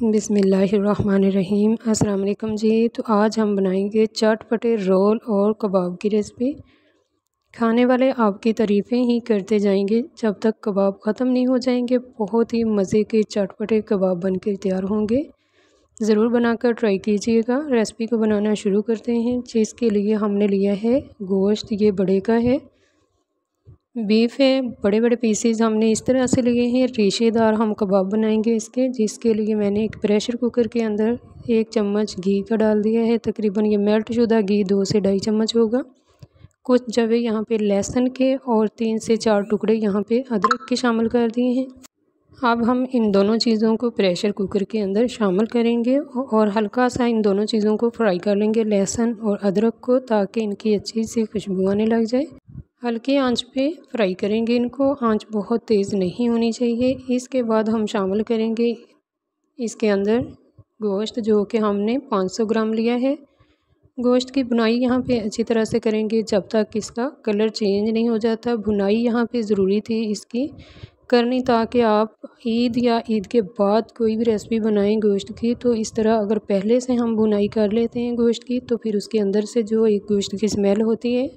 बिस्मिल्लाहिर्रहमानिर्रहीम। अस्सलाम वालेकुम जी। तो आज हम बनाएंगे चटपटे रोल और कबाब की रेसिपी। खाने वाले आपकी तारीफ़ें ही करते जाएंगे जब तक कबाब ख़त्म नहीं हो जाएंगे। बहुत ही मज़े के चटपटे कबाब बनकर तैयार होंगे। ज़रूर बनाकर ट्राई कीजिएगा। रेसिपी को बनाना शुरू करते हैं। जिसके लिए हमने लिया है गोश्त, ये बड़े का है, बीफ है, बड़े बड़े पीसेस हमने इस तरह से लिए हैं। रेशेदार हम कबाब बनाएंगे इसके, जिसके लिए मैंने एक प्रेशर कुकर के अंदर 1 चम्मच घी का डाल दिया है। तकरीबन ये मेल्ट शुदा घी 2 से ढाई चम्मच होगा। कुछ जवे यहाँ पे लहसुन के और 3 से 4 टुकड़े यहाँ पे अदरक के शामिल कर दिए हैं। अब हम इन दोनों चीज़ों को प्रेशर कुकर के अंदर शामिल करेंगे और हल्का सा इन दोनों चीज़ों को फ्राई कर लेंगे, लहसुन और अदरक को, ताकि इनकी अच्छी सी खुशबू आने लग जाए। हल्की आंच पे फ्राई करेंगे इनको, आंच बहुत तेज़ नहीं होनी चाहिए। इसके बाद हम शामिल करेंगे इसके अंदर गोश्त, जो कि हमने 500 ग्राम लिया है। गोश्त की भुनाई यहाँ पे अच्छी तरह से करेंगे जब तक इसका कलर चेंज नहीं हो जाता। भुनाई यहाँ पे ज़रूरी थी इसकी करनी, ताकि आप ईद या ईद के बाद कोई भी रेसिपी बनाएं गोश्त की, तो इस तरह अगर पहले से हम भुनाई कर लेते हैं गोश्त की, तो फिर उसके अंदर से जो एक गोश्त की स्मेल होती है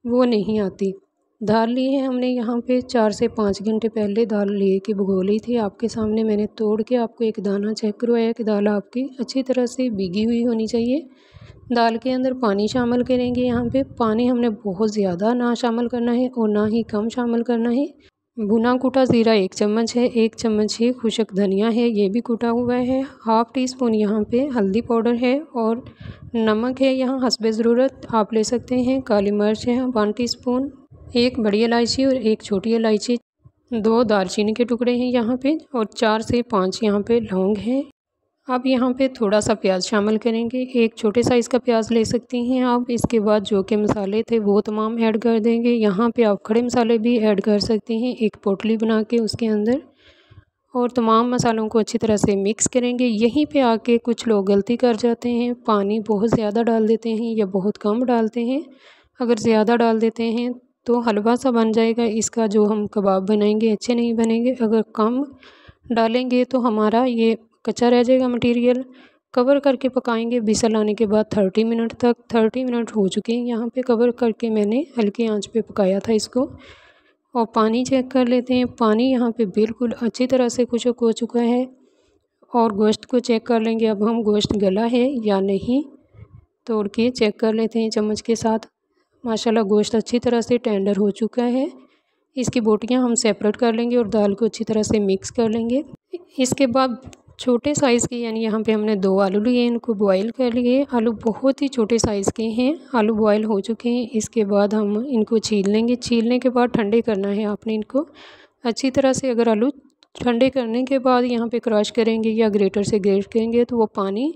वो नहीं आती। दाल ली है हमने यहाँ पे 4 से 5 घंटे पहले दाल ले के भिगो ली थी। आपके सामने मैंने तोड़ के आपको एक दाना चेक करवाया कि दाल आपकी अच्छी तरह से भीगी हुई होनी चाहिए। दाल के अंदर पानी शामिल करेंगे। यहाँ पे पानी हमने बहुत ज़्यादा ना शामिल करना है और ना ही कम शामिल करना है। भुना कूटा ज़ीरा 1 चम्मच है, 1 चम्मच ही खुशक धनिया है, ये भी कूटा हुआ है। हाफ़ टी स्पून यहाँ पे हल्दी पाउडर है और नमक है यहाँ हस्बे ज़रूरत आप ले सकते हैं। काली मिर्च है 1 टीस्पून, 1 बड़ी इलायची और 1 छोटी इलायची, 2 दालचीनी के टुकड़े हैं यहाँ पे और 4 से 5 यहाँ पे लौंग हैं। अब यहाँ पे थोड़ा सा प्याज शामिल करेंगे, एक छोटे साइज़ का प्याज ले सकती हैं आप। इसके बाद जो के मसाले थे वो तमाम ऐड कर देंगे। यहाँ पे आप खड़े मसाले भी ऐड कर सकती हैं, एक पोटली बना के उसके अंदर, और तमाम मसालों को अच्छी तरह से मिक्स करेंगे। यहीं पे आके कुछ लोग गलती कर जाते हैं, पानी बहुत ज़्यादा डाल देते हैं या बहुत कम डालते हैं। अगर ज़्यादा डाल देते हैं तो हलवा सा बन जाएगा, इसका जो हम कबाब बनाएंगे अच्छे नहीं बनेंगे। अगर कम डालेंगे तो हमारा ये कच्चा रह जाएगा मटेरियल। कवर करके पकाएंगे विसल आने के बाद 30 मिनट तक। 30 मिनट हो चुके हैं यहाँ पे, कवर करके मैंने हल्की आंच पे पकाया था इसको। और पानी चेक कर लेते हैं, पानी यहाँ पे बिल्कुल अच्छी तरह से खुश्क हो चुका है। और गोश्त को चेक कर लेंगे अब हम, गोश्त गला है या नहीं, तोड़ के चेक कर लेते हैं चम्मच के साथ। माशाल्लाह गोश्त अच्छी तरह से टेंडर हो चुका है। इसकी बोटियाँ हम सेपरेट कर लेंगे और दाल को अच्छी तरह से मिक्स कर लेंगे। इसके बाद छोटे साइज़ के, यानी यहाँ पे हमने 2 आलू लिए, इनको बॉईल कर लिए। आलू बहुत ही छोटे साइज़ के हैं, आलू बॉईल हो चुके हैं। इसके बाद हम इनको छील लेंगे। छीलने के बाद ठंडे करना है आपने इनको अच्छी तरह से। अगर आलू ठंडे करने के बाद यहाँ पे क्रश करेंगे या ग्रेटर से ग्रेट करेंगे तो वो पानी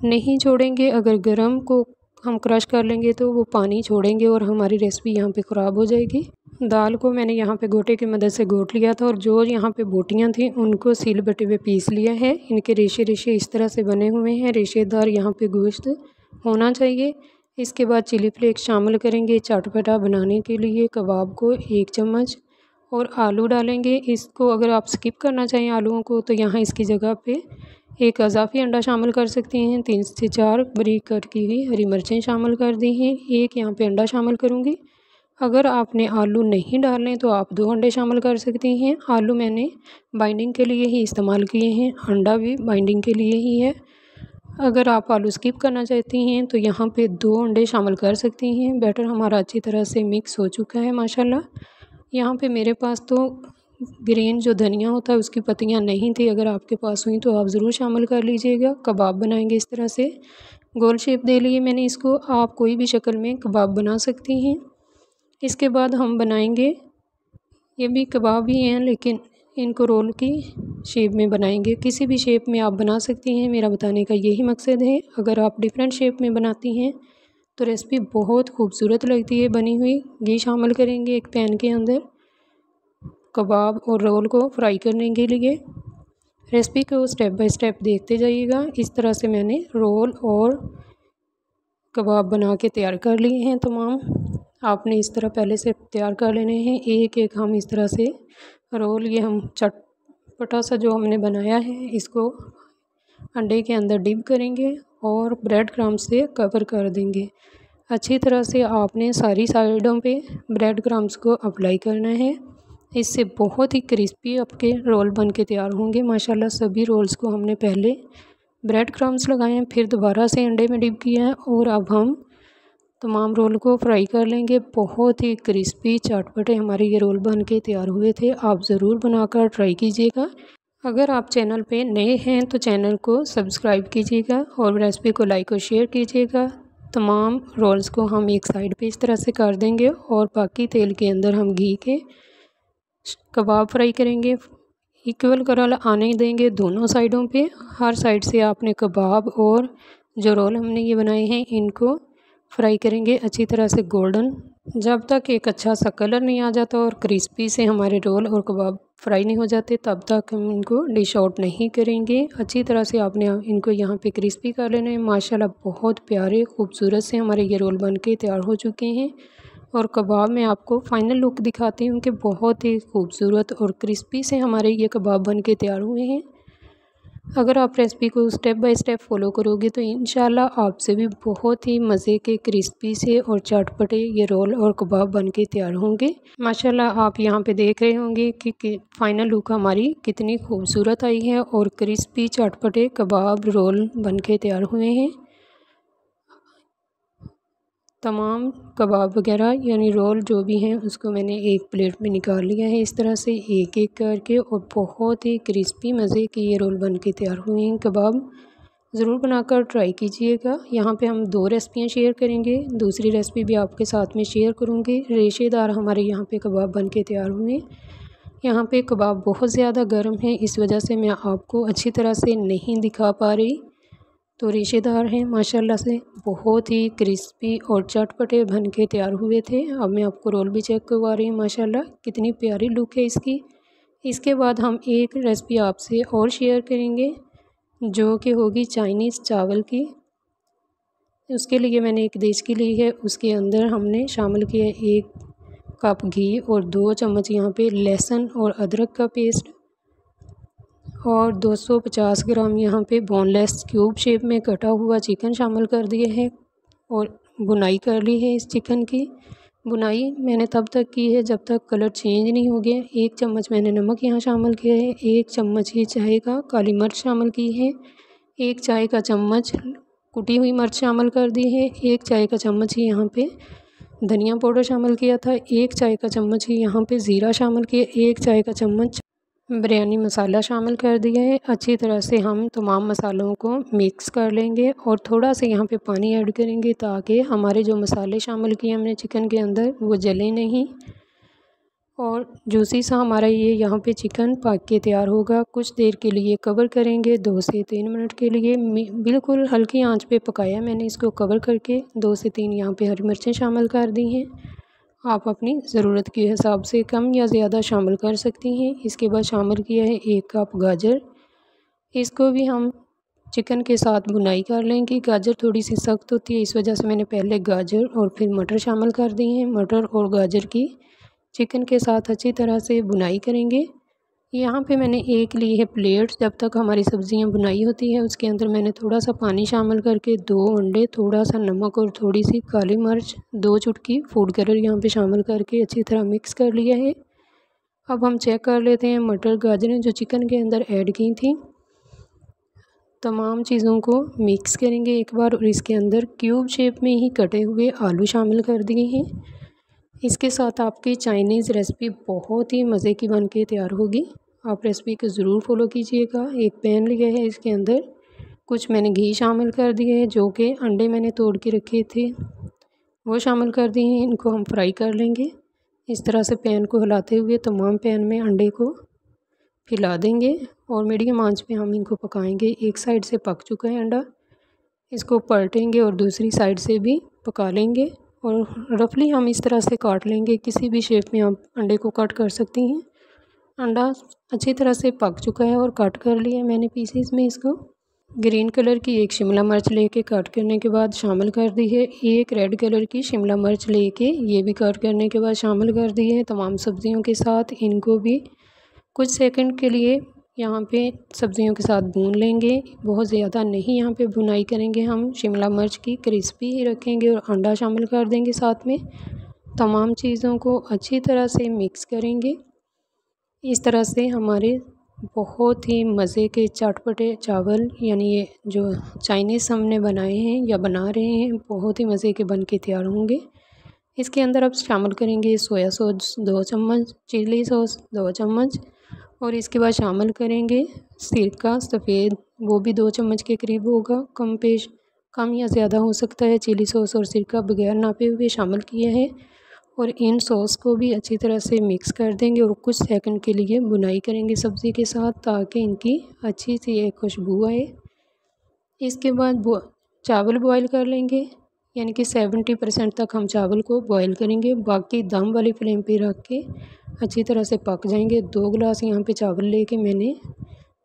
नहीं छोड़ेंगे। अगर गरम को हम क्रश कर लेंगे तो वो पानी छोड़ेंगे और हमारी रेसिपी यहाँ पे ख़राब हो जाएगी। दाल को मैंने यहाँ पे गोटे की मदद से घोट लिया था और जो यहाँ पे बोटियाँ थी उनको सील बटे हुए पीस लिया है। इनके रेशे रेशे इस तरह से बने हुए हैं, रेशेदार यहाँ पे गोश्त होना चाहिए। इसके बाद चिली फ्लेक्स शामिल करेंगे चटपटा बनाने के लिए। कबाब को 1 चम्मच और आलू डालेंगे। इसको अगर आप स्किप करना चाहें आलूओं को, तो यहाँ इसकी जगह पे एक अज़ाफ़ी अंडा शामिल कर सकते हैं। 3 से 4 बारीक कट की हुई हरी मिर्चें शामिल कर दी हैं। एक यहाँ पे अंडा शामिल करूँगी। अगर आपने आलू नहीं डालने तो आप 2 अंडे शामिल कर सकती हैं। आलू मैंने बाइंडिंग के लिए ही इस्तेमाल किए हैं, अंडा भी बाइंडिंग के लिए ही है। अगर आप आलू स्किप करना चाहती हैं तो यहाँ पे 2 अंडे शामिल कर सकती हैं। बैटर हमारा अच्छी तरह से मिक्स हो चुका है माशाल्लाह। यहाँ पे मेरे पास तो ग्रीन जो धनिया होता है उसकी पत्तियाँ नहीं थी, अगर आपके पास हुई तो आप ज़रूर शामिल कर लीजिएगा। कबाब बनाएंगे इस तरह से, गोल शेप दे लिए मैंने इसको। आप कोई भी शक्ल में कबाब बना सकती हैं। इसके बाद हम बनाएंगे, ये भी कबाब ही हैं लेकिन इनको रोल की शेप में बनाएंगे। किसी भी शेप में आप बना सकती हैं, मेरा बताने का यही मकसद है। अगर आप डिफरेंट शेप में बनाती हैं तो रेसिपी बहुत खूबसूरत लगती है बनी हुई। घी शामिल करेंगे एक पैन के अंदर कबाब और रोल को फ्राई करने के लिए। रेसिपी को स्टेप बाय स्टेप देखते जाइएगा। इस तरह से मैंने रोल और कबाब बना के तैयार कर लिए हैं तमाम। आपने इस तरह पहले से तैयार कर लेने हैं। एक एक हम इस तरह से रोल, ये हम चटपटा सा जो हमने बनाया है इसको अंडे के अंदर डिप करेंगे और ब्रेड क्रम्स से कवर कर देंगे। अच्छी तरह से आपने सारी साइडों पे ब्रेड क्रम्स को अप्लाई करना है। इससे बहुत ही क्रिस्पी आपके रोल बन के तैयार होंगे। माशाल्लाह सभी रोल्स को हमने पहले ब्रेड क्रम्स लगाए हैं, फिर दोबारा से अंडे में डिप किया है और अब हम तमाम रोल को फ्राई कर लेंगे। बहुत ही क्रिस्पी चटपटे हमारे ये रोल बन के तैयार हुए थे। आप ज़रूर बनाकर ट्राई कीजिएगा। अगर आप चैनल पे नए हैं तो चैनल को सब्सक्राइब कीजिएगा और रेसिपी को लाइक और शेयर कीजिएगा। तमाम रोल्स को हम एक साइड पे इस तरह से कर देंगे और बाकी तेल के अंदर हम घी के कबाब फ्राई करेंगे। इक्वल कलर आने देंगे दोनों साइडों पे। हर साइड से आपने कबाब और जो रोल हमने ये बनाए हैं इनको फ्राई करेंगे अच्छी तरह से गोल्डन, जब तक एक अच्छा सा कलर नहीं आ जाता और क्रिस्पी से हमारे रोल और कबाब फ्राई नहीं हो जाते तब तक हम इनको डिश आउट नहीं करेंगे। अच्छी तरह से आपने इनको यहाँ पे क्रिस्पी कर लेना है। माशाल्लाह बहुत प्यारे खूबसूरत से हमारे ये रोल बन के तैयार हो चुके हैं। और कबाब में आपको फाइनल लुक दिखाती हूँ कि बहुत ही खूबसूरत और क्रिस्पी से हमारे ये कबाब बन के तैयार हुए हैं। अगर आप रेसिपी को स्टेप बाय स्टेप फॉलो करोगे तो इंशाल्लाह आपसे भी बहुत ही मज़े के क्रिस्पी से और चटपटे ये रोल और कबाब बन के तैयार होंगे। माशाल्लाह आप यहाँ पे देख रहे होंगे कि फ़ाइनल लुक हमारी कितनी खूबसूरत आई है और क्रिस्पी चटपटे कबाब रोल बन के तैयार हुए हैं। तमाम कबाब वगैरह यानी रोल जो भी हैं उसको मैंने एक प्लेट में निकाल लिया है इस तरह से एक एक करके। और बहुत ही क्रिस्पी मज़े के ये रोल बन के तैयार हुए हैं कबाब। ज़रूर बनाकर ट्राई कीजिएगा। यहाँ पे हम 2 रेसिपियाँ शेयर करेंगे, दूसरी रेसिपी भी आपके साथ में शेयर करूँगी। रेशेदार हमारे यहाँ पे कबाब बन के तैयार हुए। यहाँ पे कबाब बहुत ज़्यादा गर्म है, इस वजह से मैं आपको अच्छी तरह से नहीं दिखा पा रही। तो रेशेदार हैं माशाल्लाह से, बहुत ही क्रिस्पी और चटपटे बन के तैयार हुए थे। अब मैं आपको रोल भी चेक करवा रही हूँ, माशाल्लाह कितनी प्यारी लुक है इसकी। इसके बाद हम एक रेसिपी आपसे और शेयर करेंगे जो कि होगी चाइनीज़ चावल की। उसके लिए मैंने एक देचकी ली है, उसके अंदर हमने शामिल किया 1 कप घी और 2 चम्मच यहाँ पे लहसुन और अदरक का पेस्ट और 250 ग्राम यहाँ पे बोनलेस क्यूब शेप में कटा हुआ चिकन शामिल कर दिए है। और बुनाई कर ली है इस चिकन की। बुनाई मैंने तब तक की है जब तक कलर चेंज नहीं हो गया। 1 चम्मच मैंने नमक यहाँ शामिल किया है, 1 चम्मच ही चाय का काली मिर्च शामिल की है, 1 चाय का चम्मच कुटी हुई मिर्च शामिल कर दी है, 1 चाय का चम्मच ही यहाँ पे धनिया पाउडर शामिल किया था, 1 चाय का चम्मच ही यहाँ पे ज़ीरा शामिल किया, 1 चाय का चम्मच बिरयानी मसाला शामिल कर दिया है। अच्छी तरह से हम तमाम मसालों को मिक्स कर लेंगे और थोड़ा सा यहाँ पे पानी ऐड करेंगे ताकि हमारे जो मसाले शामिल किए हमने चिकन के अंदर वो जले नहीं और जूसी सा हमारा ये यहाँ पे चिकन पक के तैयार होगा। कुछ देर के लिए कवर करेंगे, 2 से 3 मिनट के लिए बिल्कुल हल्की आंच पे पकाया मैंने इसको कवर करके। 2 से 3 यहाँ पे हरी मिर्चें शामिल कर दी हैं। आप अपनी ज़रूरत के हिसाब से कम या ज़्यादा शामिल कर सकती हैं। इसके बाद शामिल किया है 1 कप गाजर। इसको भी हम चिकन के साथ बुनाई कर लेंगे। गाजर थोड़ी सी सख्त होती है, इस वजह से मैंने पहले गाजर और फिर मटर शामिल कर दी हैं। मटर और गाजर की चिकन के साथ अच्छी तरह से बुनाई करेंगे। यहाँ पे मैंने एक ली है प्लेट। जब तक हमारी सब्ज़ियाँ बुनाई होती है उसके अंदर मैंने थोड़ा सा पानी शामिल करके 2 अंडे, थोड़ा सा नमक और थोड़ी सी काली मिर्च, 2 चुटकी फूड कलर यहाँ पे शामिल करके अच्छी तरह मिक्स कर लिया है। अब हम चेक कर लेते हैं मटर गाजरें जो चिकन के अंदर ऐड की थी। तमाम चीज़ों को मिक्स करेंगे एक बार और इसके अंदर क्यूब शेप में ही कटे हुए आलू शामिल कर दिए हैं। इसके साथ आपकी चाइनीज़ रेसिपी बहुत ही मज़े की बन के तैयार होगी। आप रेसिपी को ज़रूर फॉलो कीजिएगा। एक पैन लिया है, इसके अंदर कुछ मैंने घी शामिल कर दिए है, जो कि अंडे मैंने तोड़ के रखे थे वो शामिल कर दिए हैं। इनको हम फ्राई कर लेंगे इस तरह से पैन को हिलाते हुए। तमाम पैन में अंडे को फैला देंगे और मीडियम आंच पे हम इनको पकाएंगे। एक साइड से पक चुका है अंडा, इसको पलटेंगे और दूसरी साइड से भी पका लेंगे और रफली हम इस तरह से काट लेंगे। किसी भी शेप में आप अंडे को कट कर सकती हैं। अंडा अच्छी तरह से पक चुका है और कट कर लिया मैंने पीसेस में। इसको ग्रीन कलर की 1 शिमला मिर्च लेके कट करने के बाद शामिल कर दी है। 1 रेड कलर की शिमला मिर्च लेके ये भी कट करने के बाद शामिल कर दी है। तमाम सब्जियों के साथ इनको भी कुछ सेकंड के लिए यहाँ पे सब्जियों के साथ भून लेंगे, बहुत ज़्यादा नहीं यहाँ पे भुनाई करेंगे हम। शिमला मिर्च की क्रिस्पी ही रखेंगे और अंडा शामिल कर देंगे साथ में। तमाम चीज़ों को अच्छी तरह से मिक्स करेंगे। इस तरह से हमारे बहुत ही मज़े के चटपटे चावल, यानी ये जो चाइनीज़ हमने बनाए हैं या बना रहे हैं, बहुत ही मज़े के बन के तैयार होंगे। इसके अंदर अब शामिल करेंगे सोया सॉस 2 चम्मच, चिली सॉस 2 चम्मच और इसके बाद शामिल करेंगे सिरका सफ़ेद, वो भी 2 चम्मच के करीब होगा। कम या ज़्यादा हो सकता है। चिली सॉस और सिरका बगैर नापे हुए शामिल किया है और इन सॉस को भी अच्छी तरह से मिक्स कर देंगे और कुछ सेकंड के लिए भुनाई करेंगे सब्ज़ी के साथ, ताकि इनकी अच्छी सी एक खुशबू आए। इसके बाद चावल बॉईल कर लेंगे, यानी कि 70% तक हम चावल को बॉईल करेंगे। बाकी दम वाली फ्लेम पे रख के अच्छी तरह से पक जाएंगे। 2 गिलास यहाँ पे चावल लेके मैंने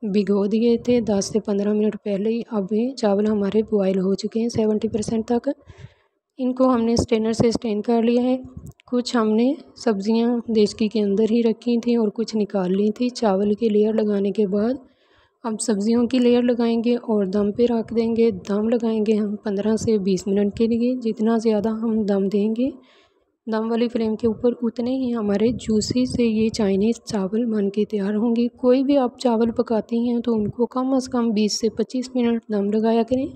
भिगो दिए थे 10 से 15 मिनट पहले ही। अब ये चावल हमारे बॉईल हो चुके हैं 70% तक। इनको हमने स्ट्रेनर से स्ट्रेन कर लिया है। कुछ हमने सब्जियां देचकी के अंदर ही रखी थी और कुछ निकाल ली थी। चावल की लेयर लगाने के बाद अब सब्जियों की लेयर लगाएंगे और दम पे रख देंगे। दम लगाएंगे हम 15 से 20 मिनट के लिए। जितना ज़्यादा हम दम देंगे दम वाली फ्लेम के ऊपर, उतने ही हमारे जूसी से ये चाइनीज़ चावल बन के तैयार होंगे। कोई भी आप चावल पकाती हैं तो उनको कम से कम 20 से 25 मिनट दम लगाया करें,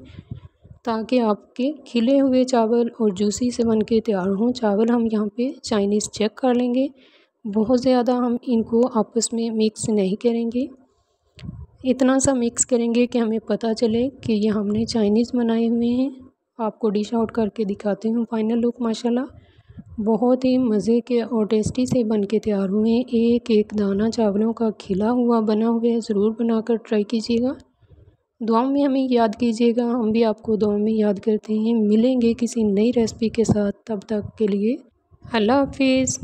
ताकि आपके खिले हुए चावल और जूसी से बन के तैयार हों। चावल हम यहाँ पे चाइनीज़ चेक कर लेंगे, बहुत ज़्यादा हम इनको आपस में मिक्स नहीं करेंगे। इतना सा मिक्स करेंगे कि हमें पता चले कि ये हमने चाइनीज़ बनाए हुए हैं। आपको डिश आउट करके दिखाती हूँ फाइनल लुक। माशाल्लाह बहुत ही मज़े के और टेस्टी से बन के तैयार हुए हैं। एक एक दाना चावलों का खिला हुआ बना हुआ है। ज़रूर बनाकर ट्राई कीजिएगा। दुआओं में हमें याद कीजिएगा, हम भी आपको दुआओं में याद करते हैं। मिलेंगे किसी नई रेसिपी के साथ, तब तक के लिए अल्लाह हाफिज़।